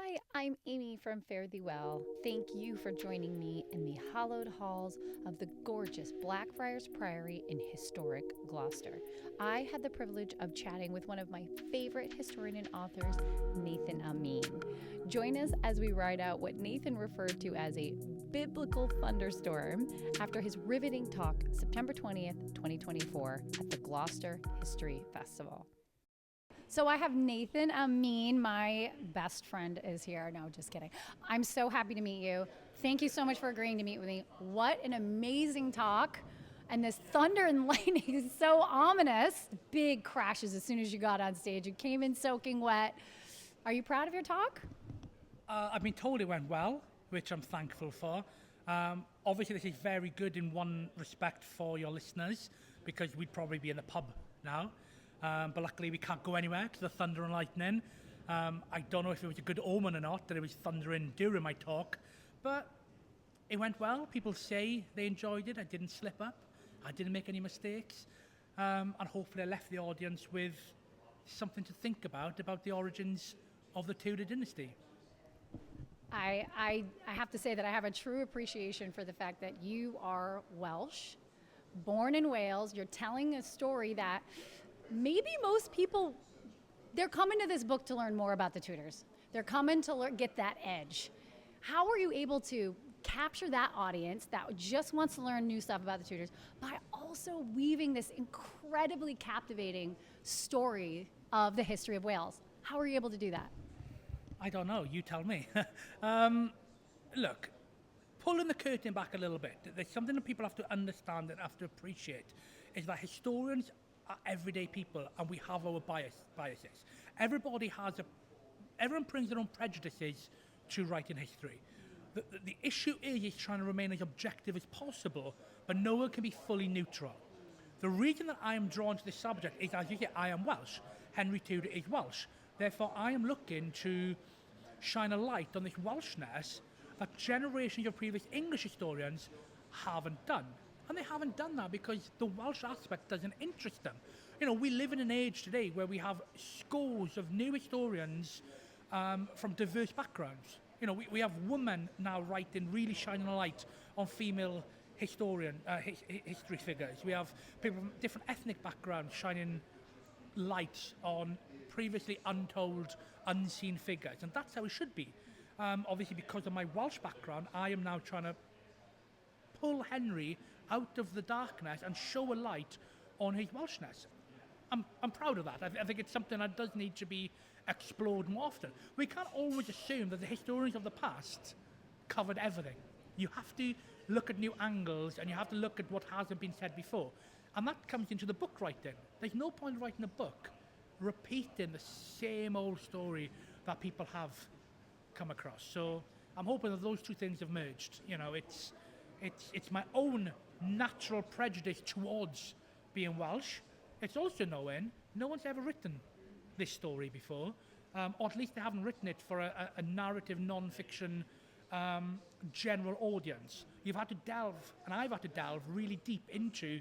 Hi, I'm Amy from Fare Thee Well. Thank you for joining me in the hallowed halls of the gorgeous Blackfriars Priory in historic Gloucester. I had the privilege of chatting with one of my favorite historian and authors, Nathen Amin. Join us as we ride out what Nathen referred to as a biblical thunderstorm after his riveting talk September 20th, 2024 at the Gloucester History Festival. So I have Nathen Amin, my best friend, is here. No, just kidding. I'm so happy to meet you. Thank you so much for agreeing to meet with me. What an amazing talk. And this thunder and lightning is so ominous. Big crashes as soon as you got on stage. You came in soaking wet. Are you proud of your talk? I've been told it went well, which I'm thankful for. Obviously, this is very good in one respect for your listeners, because we'd probably be in the pub now. But luckily we can't go anywhere to the thunder and lightning. I don't know if it was a good omen or not that it was thundering during my talk, but it went well. People say they enjoyed it. I didn't slip up. I didn't make any mistakes. And hopefully I left the audience with something to think about the origins of the Tudor dynasty. I have to say that I have a true appreciation for the fact that you are Welsh, born in Wales. You're telling a story that maybe most people, they're coming to this book to learn more about the Tudors. They're coming to get that edge. How are you able to capture that audience that just wants to learn new stuff about the Tudors by also weaving this incredibly captivating story of the history of Wales? How are you able to do that? I don't know, you tell me. Look, pulling the curtain back a little bit, there's something that people have to understand and have to appreciate, is that historians are everyday people and we have our biases. Everyone brings their own prejudices to writing history. The issue is trying to remain as objective as possible, but no one can be fully neutral. The reason that I am drawn to this subject is, as you say, I am Welsh. Henry Tudor is Welsh. Therefore, I am looking to shine a light on this Welshness that generations of previous English historians haven't done. And they haven't done that because the Welsh aspect doesn't interest them. You know, we live in an age today where we have scores of new historians from diverse backgrounds. You know, we have women now writing, really shining a light on female history figures. We have people from different ethnic backgrounds shining light on previously untold, unseen figures. And that's how it should be. Obviously, because of my Welsh background, I am now trying to pull Henry out of the darkness and show a light on his Welshness. I'm proud of that. I think it's something that does need to be explored more often. We can't always assume that the historians of the past covered everything. You have to look at new angles and you have to look at what hasn't been said before. And that comes into the book writing. There's no point writing a book repeating the same old story that people have come across. So I'm hoping that those two things have merged. You know, it's my own natural prejudice towards being Welsh. It's also knowing no one's ever written this story before, or at least they haven't written it for a narrative, non-fiction general audience. You've had to delve, and I've had to delve really deep into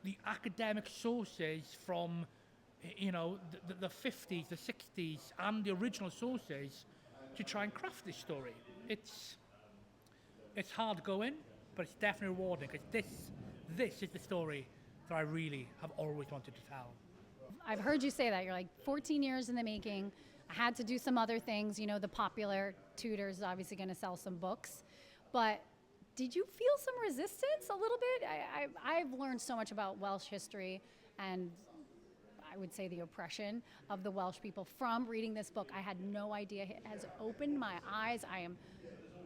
the academic sources from, you know, the 50s, the 60s, and the original sources to try and craft this story. It's hard going, but it's definitely rewarding, because this is the story that I really have always wanted to tell. I've heard you say that. You're like 14 years in the making. I had to do some other things. You know, the popular Tudors is obviously going to sell some books. But did you feel some resistance a little bit? I've learned so much about Welsh history and I would say the oppression of the Welsh people from reading this book. I had no idea. It has opened my eyes. I am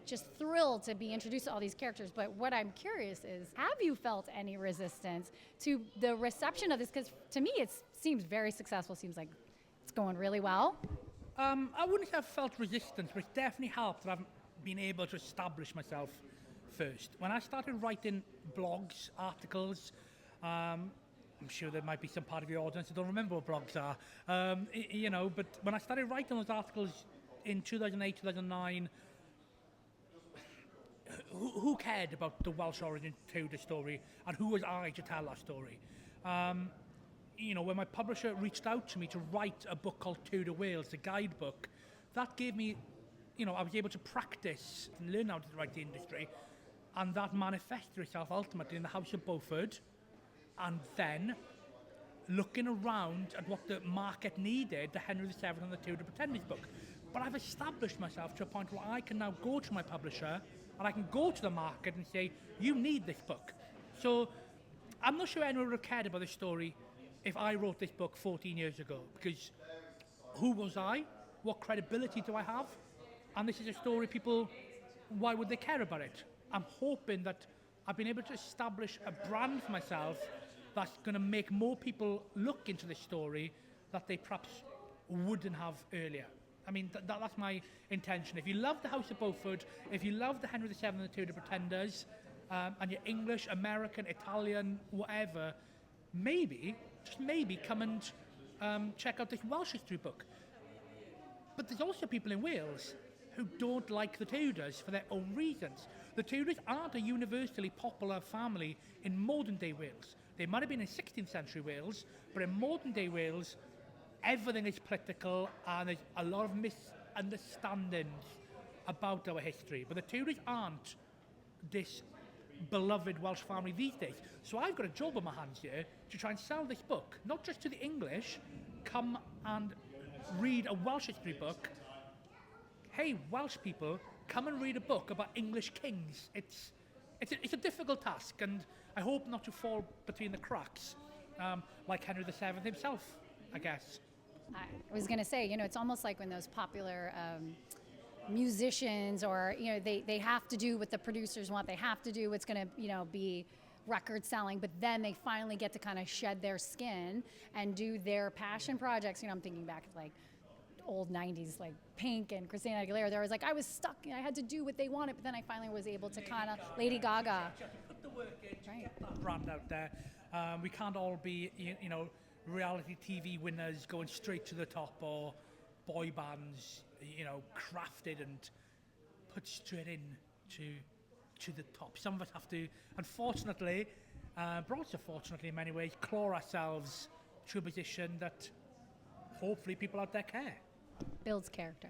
just thrilled to be introduced to all these characters. But what I'm curious is, have you felt any resistance to the reception of this? Because to me, it seems very successful. Seems like it's going really well. I wouldn't say I've felt resistance, but it's definitely helped that I've been able to establish myself first. When I started writing blogs, articles, I'm sure there might be some part of your audience that don't remember what blogs are, you know, but when I started writing those articles in 2008, 2009, who cared about the Welsh origin Tudor story, and who was I to tell that story? You know, when my publisher reached out to me to write a book called Tudor Wales, a guidebook, that gave me I was able to practice and learn how to write the industry, and that manifested itself ultimately in the House of Beaufort, and then looking around at what the market needed, the Henry VII and the Tudor Pretenders book. But I've established myself to a point where I can now go to my publisher and I can go to the market and say, you need this book. So I'm not sure anyone would have cared about this story if I wrote this book 14 years ago, because who was I? What credibility do I have? And this is a story people, why would they care about it? I'm hoping that I've been able to establish a brand for myself that's going to make more people look into this story that they perhaps wouldn't have earlier. I mean, that's my intention. If you love the House of Beaufort, if you love the Henry VII and the Tudor Pretenders, and you're English, American, Italian, whatever, maybe, just maybe, come and check out this Welsh history book. But there's also people in Wales who don't like the Tudors for their own reasons. The Tudors aren't a universally popular family in modern day Wales. They might have been in 16th century Wales, but in modern day Wales, everything is political and there's a lot of misunderstandings about our history. But the Tudors aren't this beloved Welsh family these days. So I've got a job on my hands here to try and sell this book, not just to the English, come and read a Welsh history book. Hey, Welsh people, come and read a book about English kings. It's a difficult task, and I hope not to fall between the cracks, like Henry VII himself, I guess. I was going to say, it's almost like when those popular musicians or, they have to do what the producers want. They have to do what's going to, be record selling, but then they finally get to kind of shed their skin and do their passion projects. I'm thinking back to like old 90s, like Pink and Christina Aguilera. There was like, I was stuck. I had to do what they wanted, but then I finally was able to kind of Lady Gaga. Put the work in, get that brand out there. We can't all be, reality TV winners going straight to the top, or boy bands, crafted and put straight in to the top. Some of us have to, unfortunately, but also fortunately in many ways, claw ourselves to a position that hopefully people out there care. Builds character.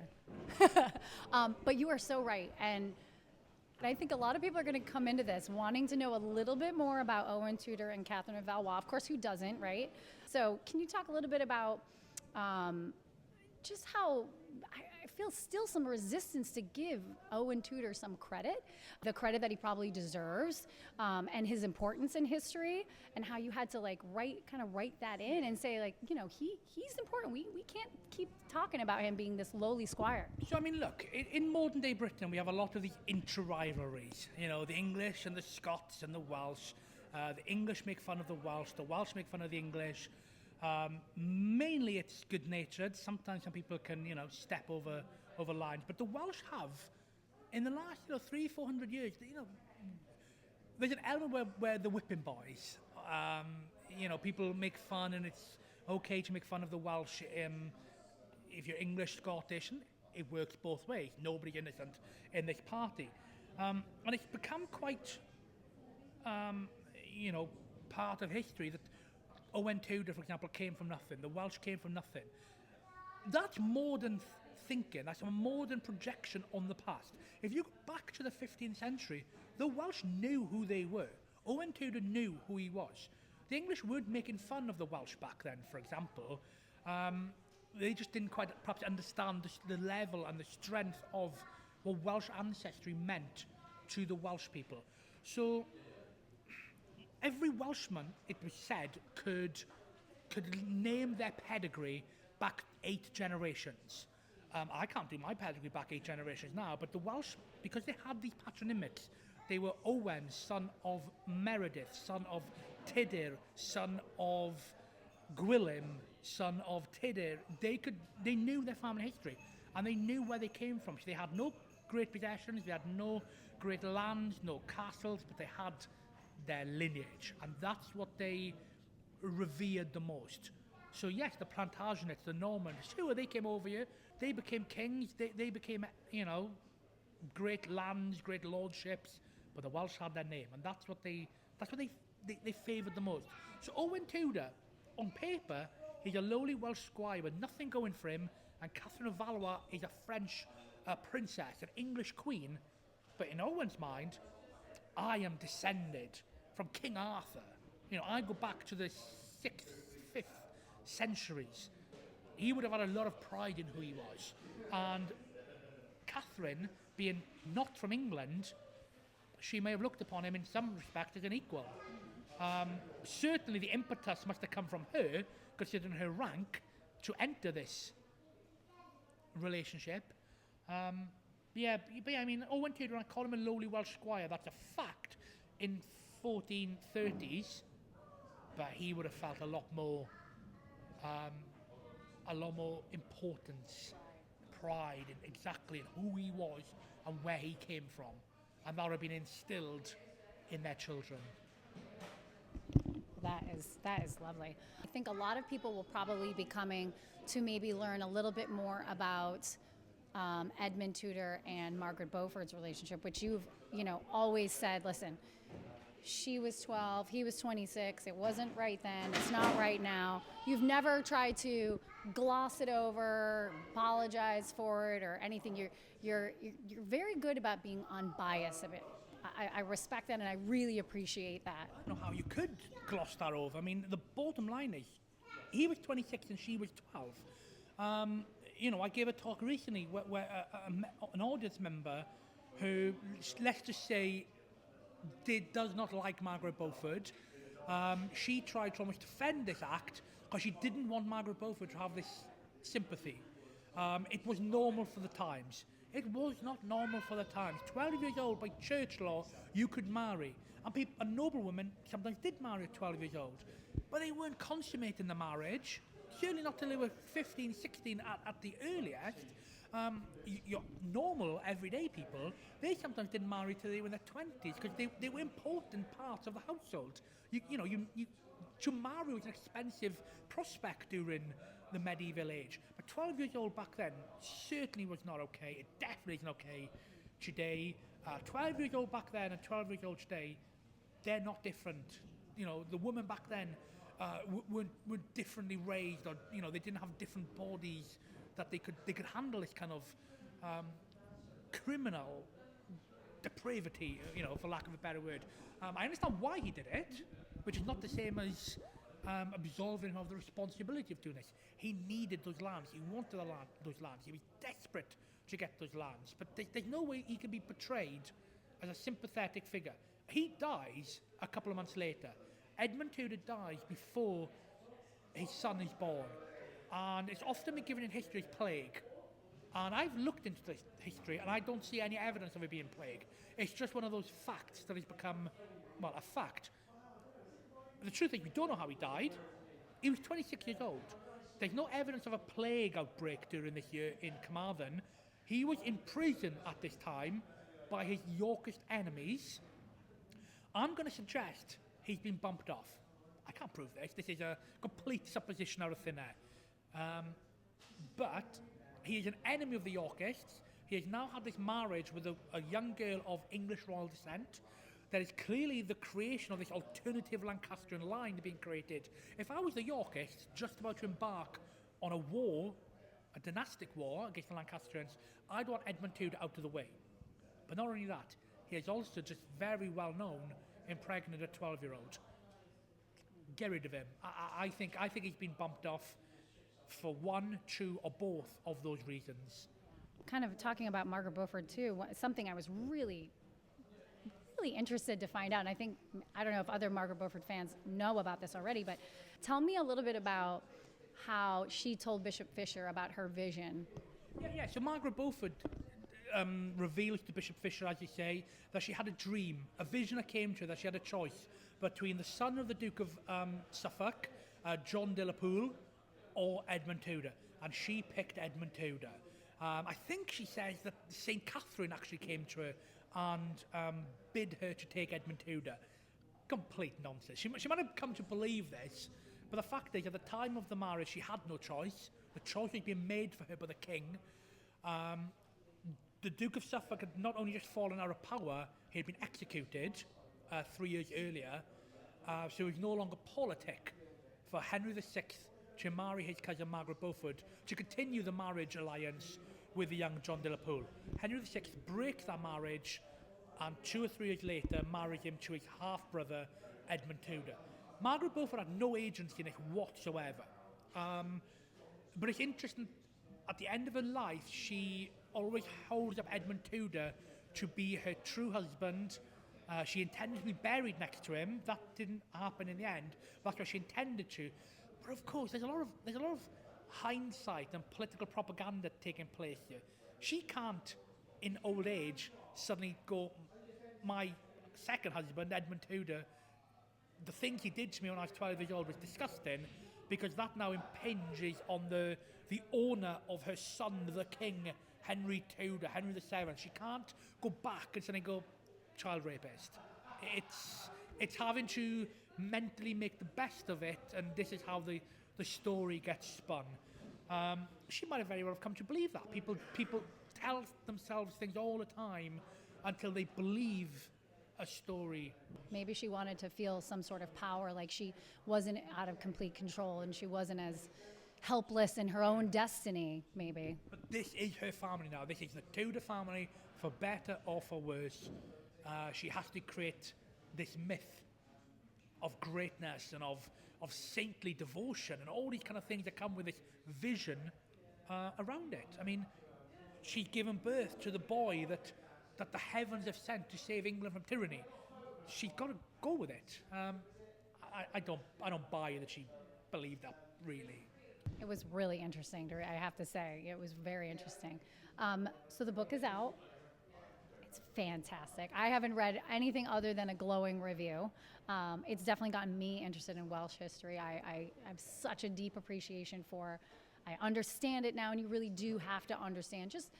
But you are so right. And I think a lot of people are going to come into this wanting to know a little bit more about Owen Tudor and Katherine of Valois. Of course, who doesn't, right? So can you talk a little bit about just how I feel still some resistance to give Owen Tudor some credit, the credit that he probably deserves, and his importance in history, and how you had to write that in and say he's important. We can't keep talking about him being this lowly squire. So I mean, look, in modern day Britain, we have a lot of these intra-rivalries. The English and the Scots and the Welsh. The English make fun of the Welsh make fun of the English. Mainly it's good-natured. Sometimes some people can, step over lines. But the Welsh have, in the last, 300-400 years, there's an element where the whipping boys, people make fun, and it's okay to make fun of the Welsh. If you're English, Scottish, and it works both ways. Nobody's innocent in this party. And it's become quite, part of history that Owen Tudor, for example, came from nothing. The Welsh came from nothing. That's modern thinking. That's a modern projection on the past. If you go back to the 15th century, the Welsh knew who they were. Owen Tudor knew who he was. The English weren't making fun of the Welsh back then, for example. They just didn't quite perhaps understand the level and the strength of what Welsh ancestry meant to the Welsh people. So every Welshman, it was said, could name their pedigree back 8 generations. I can't do my pedigree back 8 generations now, but the Welsh, because they had these patronymics, they were Owen, son of Meredith, son of Tudor, son of Gwilym, son of Tudor. They knew their family history, and they knew where they came from. So they had no great possessions, they had no great lands, no castles, but they had their lineage, and that's what they revered the most. So yes, the Plantagenets, the Normans, sure, they came over here, they became kings, they became, great lands, great lordships, but the Welsh had their name, and that's what they favoured the most. So Owen Tudor, on paper, he's a lowly Welsh squire with nothing going for him, and Katherine of Valois is a French a princess, an English queen, but in Owen's mind, I am descended from King Arthur. You know, I go back to the 6th, 5th centuries. He would have had a lot of pride in who he was. And Katherine, being not from England, she may have looked upon him in some respect as an equal. Certainly the impetus must have come from her, considering her rank, to enter this relationship. I mean, Owen Tudor, I call him a lowly Welsh squire, that's a fact, in 1430s, but he would have felt a lot more importance, pride in exactly who he was and where he came from, and that would have been instilled in their children. That is lovely. I think a lot of people will probably be coming to maybe learn a little bit more about Edmund Tudor and Margaret Beaufort's relationship, which you've always said, listen, she was 12, he was 26, it wasn't right then, it's not right now. You've never tried to gloss it over, apologize for it or anything. You're very good about being unbiased of it. I respect that, and I really appreciate that. I don't know how you could gloss that over. I mean, the bottom line is, he was 26 and she was 12. I gave a talk recently where an audience member who, let's just say, does not like Margaret Bford, she tried to almost defend this act because she didn't want Margaret Bford to have this sympathy. It was normal for the times. It was not normal for the times. 12 years old, by church law, you could marry. And noblewomen sometimes did marry at 12 years old. But they weren't consummating the marriage, certainly not till they were 15, 16 at the earliest. Your normal, everyday people, they sometimes didn't marry till they were in their 20s because they were important parts of the household. To marry was an expensive prospect during the medieval age. But 12 years old back then certainly was not okay. It definitely isn't okay today. 12 years old back then and 12 years old today, they're not different. The women back then were differently raised, or they didn't have different bodies that they could handle this kind of criminal depravity, for lack of a better word. I understand why he did it, which is not the same as absolving him of the responsibility of doing this. He needed those lands. He wanted those lands. He was desperate to get those lands. But there's no way he can be portrayed as a sympathetic figure. He dies a couple of months later. Edmund Tudor dies before his son is born. And it's often been given in history as plague. And I've looked into this history, and I don't see any evidence of it being plague. It's just one of those facts that has become, a fact. The truth is, we don't know how he died. He was 26 years old. There's no evidence of a plague outbreak during this year in Carmarthen. He was in prison at this time by his Yorkist enemies. I'm going to suggest he's been bumped off. I can't prove this. This is a complete supposition out of thin air. But he is an enemy of the Yorkists. He has now had this marriage with a young girl of English royal descent. There is clearly the creation of this alternative Lancastrian line being created. If I was the Yorkists just about to embark on a war, a dynastic war against the Lancastrians, I'd want Edmund Tudor out of the way. But not only that, he is also just very well known impregnate a 12-year-old. Get rid of him. I think he's been bumped off for one, two, or both of those reasons. Kind of talking about Margaret Bford too, something I was really interested to find out, and I don't know if other Margaret Bford fans know about this already, but tell me a little bit about how she told Bishop Fisher about her vision. Yeah. So Margaret Bford reveals to Bishop Fisher, as you say, that she had a dream, a vision that came to her, that she had a choice between the son of the Duke of Suffolk, John de la Pole, or Edmund Tudor, and she picked Edmund Tudor. I think she says that St. Katherine actually came to her and bid her to take Edmund Tudor. Complete nonsense. She might have come to believe this, but the fact is, at the time of the marriage, she had no choice. The choice was being made for her by the king. The Duke of Suffolk had not only just fallen out of power, he had been executed 3 years earlier, so it was no longer politic for Henry VI to marry his cousin Margaret Bford, to continue the marriage alliance with the young John de la Pole. Henry VI breaks that marriage, and 2 or 3 years later marries him to his half-brother, Edmund Tudor. Margaret Bford had no agency in it whatsoever. But it's interesting, at the end of her life, she always holds up Edmund Tudor to be her true husband. She intended to be buried next to him. That didn't happen in the end. That's what she intended to. But of course, there's a lot of hindsight and political propaganda taking place here. She can't, in old age, suddenly go, my second husband, Edmund Tudor, the things he did to me when I was 12 years old was disgusting, because that now impinges on the honour of her son, the king, Henry Tudor, Henry VII. She can't go back and suddenly go, child rapist. It's having to mentally make the best of it, and this is how the story gets spun. She might have very well have come to believe that. People tell themselves things all the time until they believe a story. Maybe she wanted to feel some sort of power, like she wasn't out of complete control and she wasn't as helpless in her own destiny, maybe. But this is her family now. This is the Tudor family, for better or for worse. She has to create this myth of greatness and of saintly devotion and all these kind of things that come with this vision around it. I mean, she's given birth to the boy that the heavens have sent to save England from tyranny. She's got to go with it. I don't buy that she believed that, really. It was really interesting, I have to say. It was very interesting. So the book is out. It's fantastic. I haven't read anything other than a glowing review. It's definitely gotten me interested in Welsh history. I have such a deep appreciation for, I understand it now, and you really do have to understand just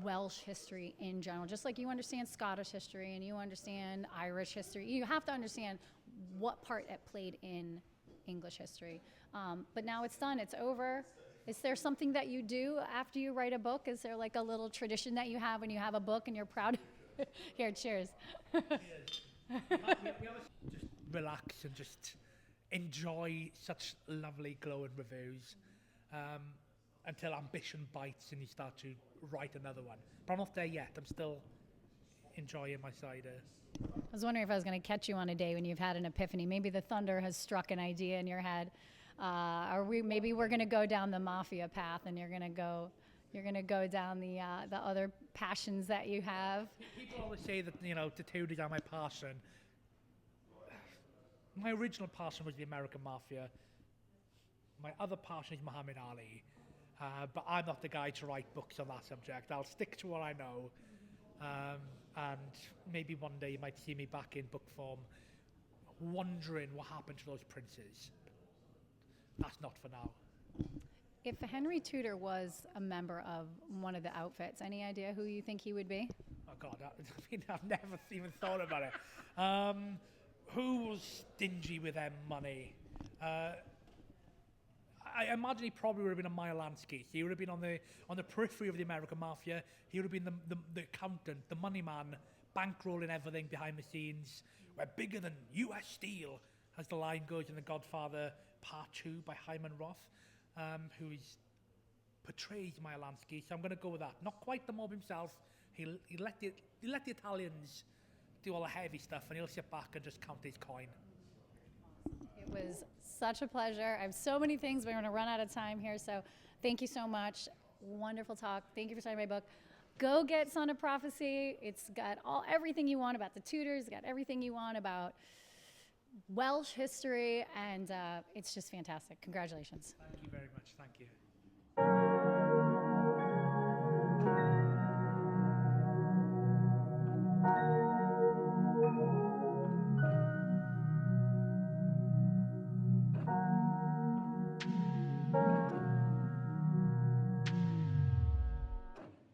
Welsh history in general, just like you understand Scottish history and you understand Irish history. You have to understand what part it played in English history. But now it's done, it's over. Is there something that you do after you write a book? Is there like a little tradition that you have when you have a book and you're proud? Here, cheers. We just relax and just enjoy such lovely glowing reviews until ambition bites and you start to write another one. But I'm not there yet. I'm still enjoying my cider. I was wondering if I was going to catch you on a day when you've had an epiphany. Maybe the thunder has struck an idea in your head. Maybe we're going to go down the mafia path, and you're going to go down the other passions that you have. People always say that, the Tudors are my passion. My original passion was the American mafia. My other passion is Muhammad Ali. But I'm not the guy to write books on that subject. I'll stick to what I know. And maybe one day you might see me back in book form, wondering what happened to those princes. That's not for now. If Henry Tudor was a member of one of the outfits, any idea who you think he would be? Oh God, I've never even thought about it. Who was stingy with their money? I imagine he probably would have been a Meyer Lansky. He would have been on the periphery of the American mafia. He would have been the accountant, the money man, bankrolling everything behind the scenes. We're bigger than U.S. Steel, as the line goes in The Godfather Part 2 by Hyman Roth, who portrays Meyer Lansky. So I'm going to go with that. Not quite the mob himself. He'll let the Italians do all the heavy stuff, and he'll sit back and just count his coin. It was such a pleasure. I have so many things, but we're going to run out of time here. So thank you so much. Wonderful talk. Thank you for signing my book. Go get Son of Prophecy. It's got everything you want about the Tudors. It's got everything you want about Welsh history, and it's just fantastic. Congratulations. Thank you very much. Thank you.